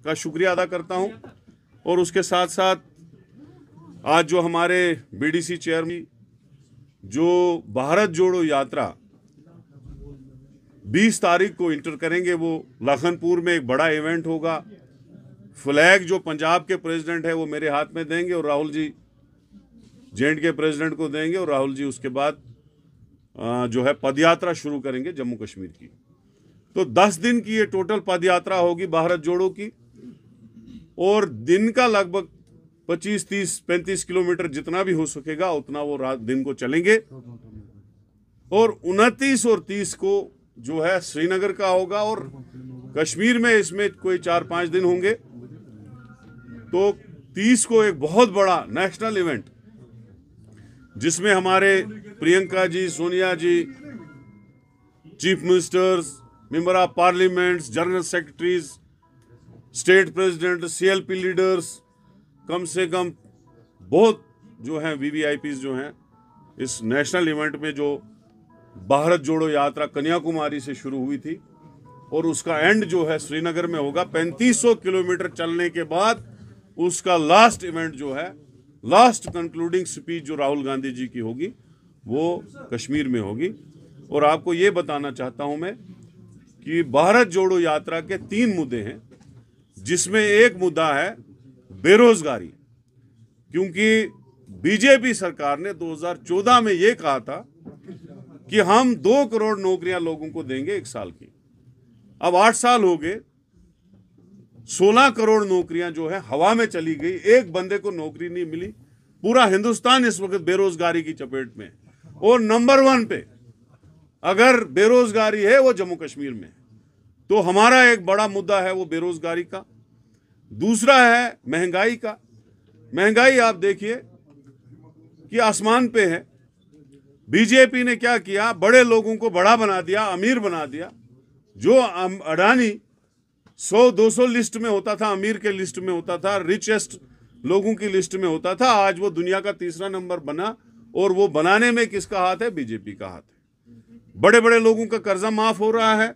का शुक्रिया अदा करता हूं। और उसके साथ साथ आज जो हमारे बीडीसी चेयरमैन जो भारत जोड़ो यात्रा 20 तारीख को इंटर करेंगे, वो लखनपुर में एक बड़ा इवेंट होगा। फ्लैग जो पंजाब के प्रेसिडेंट है वो मेरे हाथ में देंगे और राहुल जी जेएंडके के प्रेसिडेंट को देंगे, और राहुल जी उसके बाद जो है पदयात्रा शुरू करेंगे जम्मू कश्मीर की। तो 10 दिन की ये टोटल पदयात्रा होगी भारत जोड़ो की, और दिन का लगभग 25, 30, 35 किलोमीटर जितना भी हो सकेगा उतना वो रात दिन को चलेंगे। और 29 और 30 को जो है श्रीनगर का होगा, और कश्मीर में इसमें कोई 4-5 दिन होंगे। तो 30 को एक बहुत बड़ा नेशनल इवेंट जिसमें हमारे Priyanka ji, Sonia ji, chief ministers, member of parliaments, general secretaries, state president, CLP leaders, कम से कम बहुत जो हैं वीवीआईपीज जो हैं इस नेशनल इवेंट में, जो भारत जोड़ो यात्रा कन्याकुमारी से शुरू हुई थी और उसका एंड जो है श्रीनगर में होगा। 3500 किलोमीटर चलने के बाद उसका लास्ट इवेंट जो है, लास्ट कंक्लूडिंग स्पीच जो राहुल गांधी जी की होगी वो कश्मीर में होगी। और आपको ये बताना चाहता हूं मैं कि भारत जोड़ो यात्रा के 3 मुद्दे हैं, जिसमें एक मुद्दा है बेरोजगारी, क्योंकि बीजेपी सरकार ने 2014 में ये कहा था कि हम 2 करोड़ नौकरियां लोगों को देंगे 1 साल की। अब 8 साल हो गए, 16 करोड़ नौकरियां जो है हवा में चली गई, एक बंदे को नौकरी नहीं मिली। पूरा हिंदुस्तान इस वक्त बेरोजगारी की चपेट में, और नंबर 1 पे अगर बेरोजगारी है वो जम्मू कश्मीर में। तो हमारा एक बड़ा मुद्दा है वो बेरोजगारी का। दूसरा है महंगाई का। महंगाई आप देखिए कि आसमान पे है। बीजेपी ने क्या किया, बड़े लोगों को बड़ा बना दिया, अमीर बना दिया। जो अडानी 100-200 लिस्ट में होता था, अमीर के लिस्ट में होता था, रिचेस्ट लोगों की लिस्ट में होता था, आज वो दुनिया का 3रा नंबर बना। और वो बनाने में किसका हाथ है? बीजेपी का हाथ है। बड़े बड़े लोगों का कर्जा माफ हो रहा है,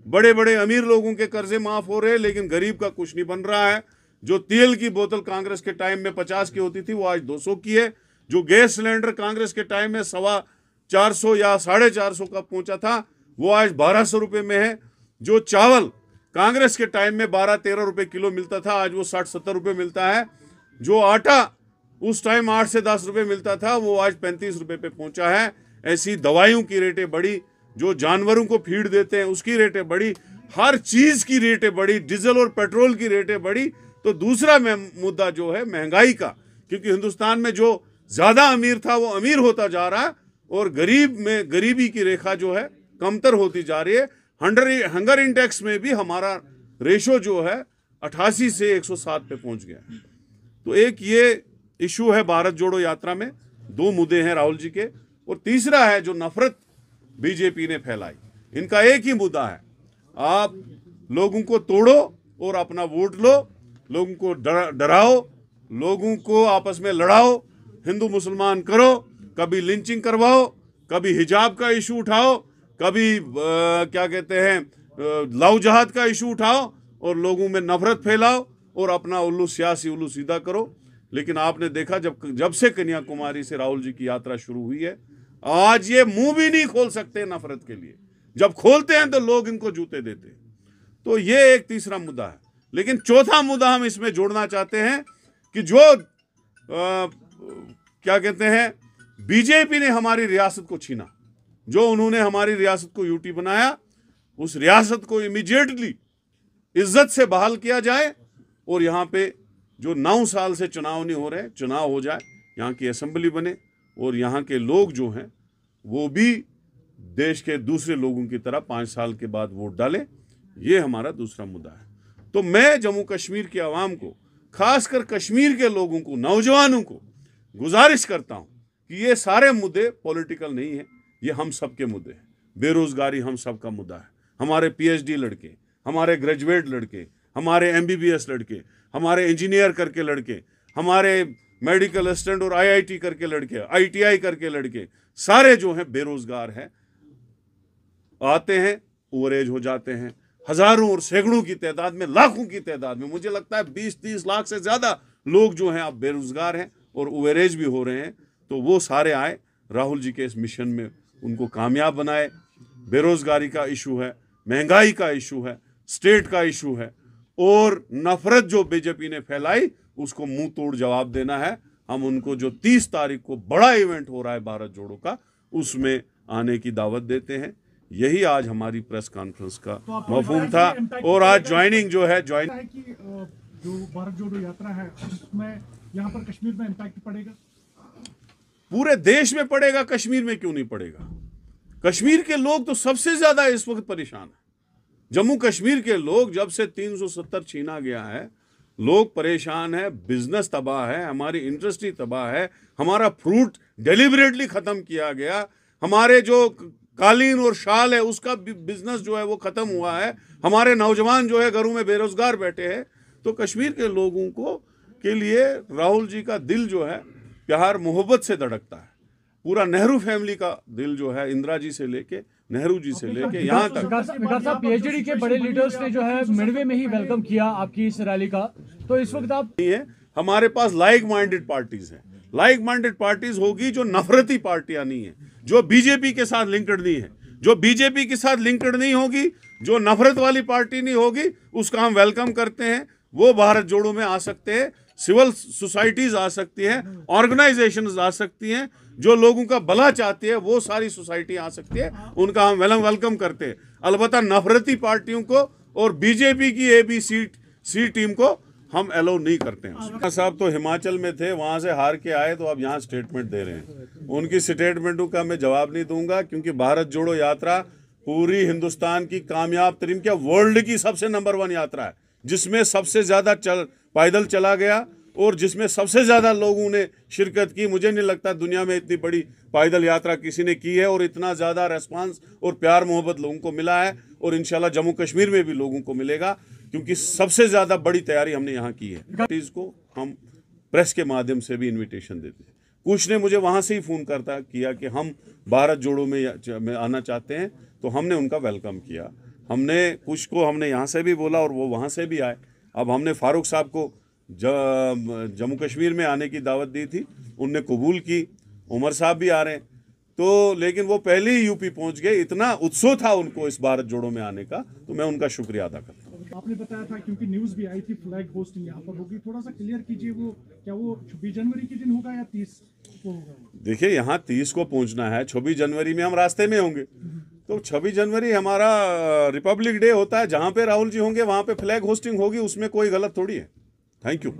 बड़े बड़े अमीर लोगों के कर्जे माफ हो रहे हैं, लेकिन गरीब का कुछ नहीं बन रहा है। जो तेल की बोतल कांग्रेस के टाइम में 50 की होती थी वो आज 200 की है। जो गैस सिलेंडर कांग्रेस के टाइम में 450 या 450 का पहुंचा था वो आज 1200 रुपये में है। जो चावल कांग्रेस के टाइम में 12-13 रुपये किलो मिलता था आज वो 60-70 रुपये मिलता है। जो आटा उस टाइम 8 से 10 रुपये मिलता था वो आज 35 रुपये पे पहुंचा है। ऐसी दवाइयों की रेटें बढ़ी, जो जानवरों को फीड देते हैं उसकी रेटें बढ़ी, हर चीज की रेटें बढ़ी, डीजल और पेट्रोल की रेटें बढ़ी। तो दूसरा मुद्दा जो है महंगाई का, क्योंकि हिंदुस्तान में जो ज्यादा अमीर था वो अमीर होता जा रहा है और गरीब में गरीबी की रेखा जो है कमतर होती जा रही है। हंगर इंडेक्स में भी हमारा रेशो जो है 88 से 107 पे पहुंच गया। तो एक ये इशू है भारत जोड़ो यात्रा में, 2 मुद्दे हैं राहुल जी के। और तीसरा है जो नफरत बीजेपी ने फैलाई। इनका एक ही मुद्दा है, आप लोगों को तोड़ो और अपना वोट लो, लोगों को डराओ, लोगों को आपस में लड़ाओ, हिंदू मुसलमान करो, कभी लिंचिंग करवाओ, कभी हिजाब का इशू उठाओ, कभी क्या कहते हैं लव जहाद का इशू उठाओ और लोगों में नफरत फैलाओ और अपना सियासी उल्लू सीधा करो। लेकिन आपने देखा जब से कन्याकुमारी से राहुल जी की यात्रा शुरू हुई है, आज ये मुंह भी नहीं खोल सकते नफरत के लिए। जब खोलते हैं तो लोग इनको जूते देते हैं। तो ये एक तीसरा मुद्दा है। लेकिन चौथा मुद्दा हम इसमें जोड़ना चाहते हैं कि जो क्या कहते हैं बीजेपी ने हमारी रियासत को छीना, जो उन्होंने हमारी रियासत को यूटी बनाया, उस रियासत को इमीडिएटली इज्जत से बहाल किया जाए और यहाँ पे जो 9 साल से चुनाव नहीं हो रहे, चुनाव हो जाए, यहाँ की असेंबली बने और यहाँ के लोग जो हैं वो भी देश के दूसरे लोगों की तरह 5 साल के बाद वोट डालें। ये हमारा दूसरा मुद्दा है। तो मैं जम्मू कश्मीर की आवाम को, खासकर कश्मीर के लोगों को, नौजवानों को गुजारिश करता हूँ कि ये सारे मुद्दे पॉलिटिकल नहीं है, ये हम सब के मुद्दे हैं। बेरोजगारी हम सब का मुद्दा है। हमारे पीएचडी लड़के, हमारे ग्रेजुएट लड़के, हमारे एमबीबीएस लड़के, हमारे इंजीनियर करके लड़के, हमारे मेडिकल असिस्टेंट और आईआईटी करके लड़के, आईटीआई करके लड़के, सारे जो हैं बेरोजगार हैं। आते हैं, ओवर एज हो जाते हैं, हजारों और सैकड़ों की तादाद में, लाखों की तादाद में, मुझे लगता है 20-30 लाख से ज़्यादा लोग जो हैं अब बेरोजगार हैं और ओवरेज भी हो रहे हैं। तो वो सारे आए, राहुल जी के इस मिशन में उनको कामयाब बनाए। बेरोजगारी का इशू है, महंगाई का इशू है, स्टेट का इशू है, और नफरत जो बीजेपी ने फैलाई उसको मुंह तोड़ जवाब देना है। हम उनको जो 30 तारीख को बड़ा इवेंट हो रहा है भारत जोड़ो का, उसमें आने की दावत देते हैं। यही आज हमारी प्रेस कॉन्फ्रेंस का मफहूम था। और आज ज्वाइनिंग जो है जो भारत जोड़ो यात्रा है उसमें यहाँ पर कश्मीर में इम्पैक्ट पड़ेगा, पूरे देश में पड़ेगा, कश्मीर में क्यों नहीं पड़ेगा। कश्मीर के लोग तो सबसे ज्यादा इस वक्त परेशान है। जम्मू कश्मीर के लोग, जब से 370 छीना गया है, लोग परेशान है, बिजनेस तबाह है, हमारी इंडस्ट्री तबाह है, हमारा फ्रूट डेलिबरेटली खत्म किया गया, हमारे जो कालीन और शाल है उसका बिजनेस जो है वो खत्म हुआ है, हमारे नौजवान जो है घरों में बेरोजगार बैठे हैं। तो कश्मीर के लोगों को के लिए राहुल जी का दिल जो है प्यार मोहब्बत से धड़कता है। पूरा नेहरू फैमिली का दिल जो है, इंदिरा जी से लेके नेहरू जी से लेके यहाँ तक। विकास साहब, पीएचडी के बड़े लीडर्स ने जो है मिडवे में ही वेलकम किया आपकी इस रैली का, तो इस वक्त आप नहीं है, हमारे पास लाइक माइंडेड पार्टीज हैं। लाइक माइंडेड पार्टीज होगी जो नफरती पार्टियां नहीं है, जो बीजेपी के साथ लिंक्ड नहीं है। जो बीजेपी के साथ लिंक्ड नहीं होगी, जो नफरत वाली पार्टी नहीं होगी, उसका हम वेलकम करते हैं। वो भारत जोड़ो में आ सकते हैं, सिविल सोसाइटीज आ सकती हैं, ऑर्गेनाइजेशंस आ सकती हैं, जो लोगों का भला चाहती है वो सारी सोसाइटी आ सकती है, उनका हम वेलकम करते हैं। अलबत्ता नफरती पार्टियों को और बीजेपी की ABC टीम को हम अलाउ नहीं करते हैं। साहब तो हिमाचल में थे, वहां से हार के आए, तो अब यहाँ स्टेटमेंट दे रहे हैं। उनकी स्टेटमेंटों का मैं जवाब नहीं दूंगा, क्योंकि भारत जोड़ो यात्रा पूरी हिंदुस्तान की कामयाब तरीन, क्या वर्ल्ड की सबसे नंबर 1 यात्रा है, जिसमें सबसे ज्यादा पैदल चला गया और जिसमें सबसे ज्यादा लोगों ने शिरकत की। मुझे नहीं लगता दुनिया में इतनी बड़ी पैदल यात्रा किसी ने की है, और इतना ज्यादा रेस्पॉन्स और प्यार मोहब्बत लोगों को मिला है, और इंशाल्लाह जम्मू कश्मीर में भी लोगों को मिलेगा, क्योंकि सबसे ज्यादा बड़ी तैयारी हमने यहाँ की है। इसको हम प्रेस के माध्यम से भी इन्विटेशन देते हैं। कुछ ने मुझे वहाँ से ही फ़ोन किया कि हम भारत जोड़ो में आना चाहते हैं, तो हमने उनका वेलकम किया। हमने कुछ को हमने यहाँ से भी बोला और वो वहाँ से भी आए। अब हमने फारूक साहब को जम्मू कश्मीर में आने की दावत दी थी, उनने कबूल की। उमर साहब भी आ रहे हैं, तो लेकिन वो पहले ही यूपी पहुंच गए। इतना उत्सव था उनको इस भारत जोड़ो में आने का, तो मैं उनका शुक्रिया अदा करता हूँ। आपने बताया था, क्योंकि न्यूज़ भी आई थी फ्लैग होस्टिंग यहाँ पर होगी, थोड़ा सा क्लियर कीजिए, वो क्या वो 26 जनवरी के दिन होगा या 30 को होगा? देखिए, यहाँ 30 को पहुंचना है, 26 जनवरी में हम रास्ते में होंगे। तो 26 जनवरी हमारा रिपब्लिक डे होता है, जहाँ पे राहुल जी होंगे वहाँ पे फ्लैग होस्टिंग होगी, उसमें कोई गलत थोड़ी है। Thank you.